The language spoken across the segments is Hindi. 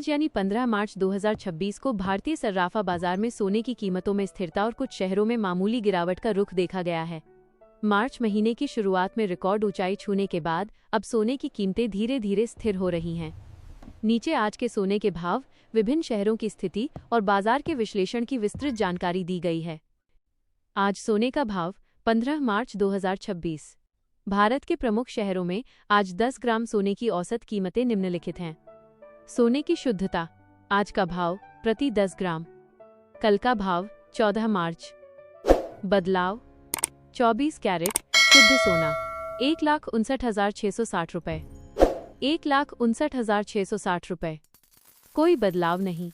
आज यानी 15 मार्च 2026 को भारतीय सर्राफा बाजार में सोने की कीमतों में स्थिरता और कुछ शहरों में मामूली गिरावट का रुख देखा गया है। मार्च महीने की शुरुआत में रिकॉर्ड ऊंचाई छूने के बाद अब सोने की कीमतें धीरे धीरे स्थिर हो रही हैं। नीचे आज के सोने के भाव, विभिन्न शहरों की स्थिति और बाजार के विश्लेषण की विस्तृत जानकारी दी गई है। आज सोने का भाव 15 मार्च 2026। भारत के प्रमुख शहरों में आज 10 ग्राम सोने की औसत कीमतें निम्नलिखित हैं। सोने की शुद्धता, आज का भाव प्रति 10 ग्राम। कल का भाव 14 मार्च। बदलाव, 24 कैरेट शुद्ध सोना 1,59,660 रुपये, 1,59,660 रुपये, कोई बदलाव नहीं।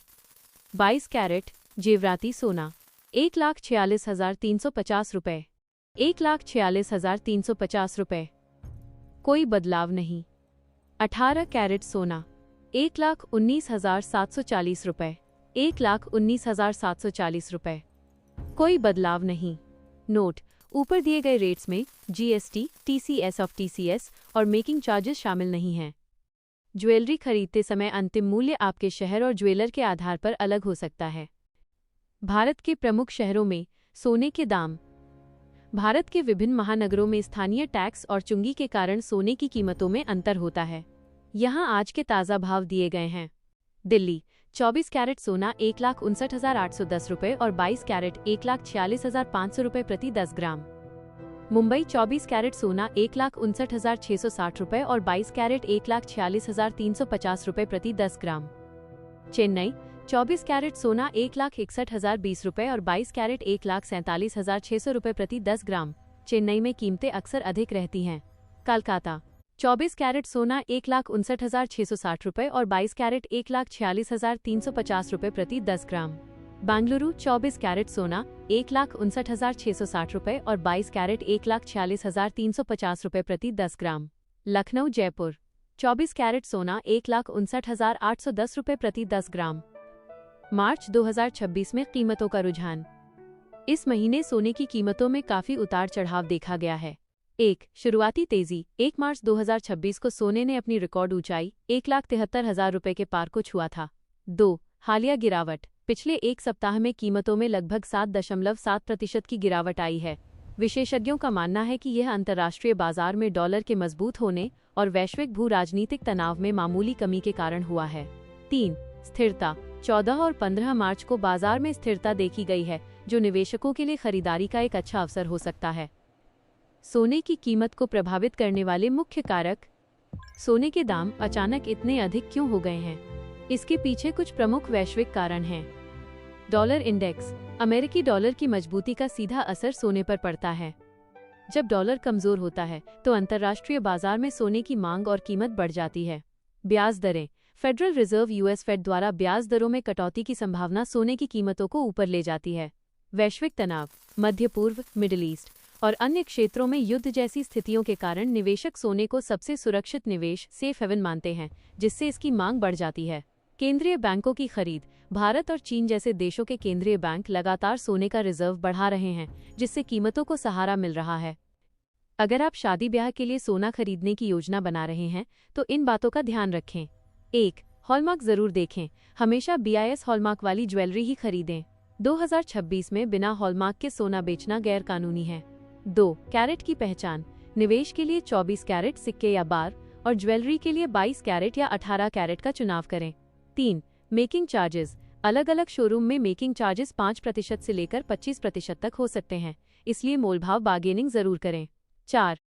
22 कैरेट जेवराती सोना 1,46,350 रुपये, 1,46,350 रुपये, कोई बदलाव नहीं। 18 कैरेट सोना 1,19,740 रुपये, 1,19,740 रुपये, कोई बदलाव नहीं। नोट, ऊपर दिए गए रेट्स में जीएसटी, टीसीएस ऑफ टीसीएस और मेकिंग चार्जेस शामिल नहीं हैं। ज्वेलरी खरीदते समय अंतिम मूल्य आपके शहर और ज्वेलर के आधार पर अलग हो सकता है। भारत के प्रमुख शहरों में सोने के दाम। भारत के विभिन्न महानगरों में स्थानीय टैक्स और चुंगी के कारण सोने की कीमतों में अंतर होता है। यहाँ आज के ताज़ा भाव दिए गए हैं। दिल्ली 24 कैरेट सोना 1,59,810 रुपये और 22 कैरेट 1,46,500 रुपये प्रति 10 ग्राम। मुंबई 24 कैरेट सोना 1,59,660 रुपये और 22 कैरेट 1,46,350 रुपये प्रति 10 ग्राम। चेन्नई 24 कैरेट सोना 1,61,020 रुपये और 22 कैरेट 1,47,600 रुपये प्रति 10 ग्राम। चेन्नई में कीमतें अक्सर अधिक रहती हैं। कोलकाता 24 कैरेट सोना 1,59,660 रुपये और 22 कैरेट 1,46,350 रुपये प्रति 10 ग्राम। बेंगलुरु 24 कैरेट सोना 1,59,660 रुपये और 22 कैरेट 1,46,350 रुपये प्रति 10 ग्राम। लखनऊ जयपुर 24 कैरेट सोना 1,59,810 रुपये प्रति 10 ग्राम। मार्च 2026 में कीमतों का रुझान। इस महीने सोने की कीमतों में काफी उतार चढ़ाव देखा गया है। 1. शुरुआती तेजी। 1 मार्च 2026 को सोने ने अपनी रिकॉर्ड ऊंचाई 1,73,000 रुपये के पार को छुआ था। 2. हालिया गिरावट। पिछले एक सप्ताह में कीमतों में लगभग 7.7% की गिरावट आई है। विशेषज्ञों का मानना है कि यह अंतर्राष्ट्रीय बाजार में डॉलर के मजबूत होने और वैश्विक भू राजनीतिक तनाव में मामूली कमी के कारण हुआ है। 3. स्थिरता। 14 और 15 मार्च को बाजार में स्थिरता देखी गई है, जो निवेशकों के लिए खरीदारी का एक अच्छा अवसर हो सकता है। सोने की कीमत को प्रभावित करने वाले मुख्य कारक। सोने के दाम अचानक इतने अधिक क्यों हो गए हैं? इसके पीछे कुछ प्रमुख वैश्विक कारण हैं। Dollar index. अमेरिकी डॉलर की मजबूती का सीधा असर सोने पर पड़ता है। जब डॉलर कमजोर होता है तो अंतर्राष्ट्रीय बाजार में सोने की मांग और कीमत बढ़ जाती है। ब्याज दरें। फेडरल रिजर्व यूएस फेड द्वारा ब्याज दरों में कटौती की संभावना सोने की कीमतों को ऊपर ले जाती है। वैश्विक तनाव। मध्य पूर्व, मिडिल ईस्ट और अन्य क्षेत्रों में युद्ध जैसी स्थितियों के कारण निवेशक सोने को सबसे सुरक्षित निवेश सेफ हेवन मानते हैं, जिससे इसकी मांग बढ़ जाती है। केंद्रीय बैंकों की खरीद। भारत और चीन जैसे देशों के केंद्रीय बैंक लगातार सोने का रिजर्व बढ़ा रहे हैं, जिससे कीमतों को सहारा मिल रहा है। अगर आप शादी ब्याह के लिए सोना खरीदने की योजना बना रहे हैं तो इन बातों का ध्यान रखें। 1. हॉलमार्क जरूर देखें। हमेशा BIS हॉलमार्क वाली ज्वेलरी ही खरीदें। 2026 में बिना हॉलमार्क के सोना बेचना गैर कानूनी है। 2. कैरेट की पहचान। निवेश के लिए 24 कैरेट सिक्के या बार और ज्वेलरी के लिए 22 कैरेट या 18 कैरेट का चुनाव करें। 3. Making charges. अलग अलग शोरूम में मेकिंग चार्जेस 5% से लेकर 25% तक हो सकते हैं, इसलिए मोलभाव बार्गेनिंग जरूर करें। 4.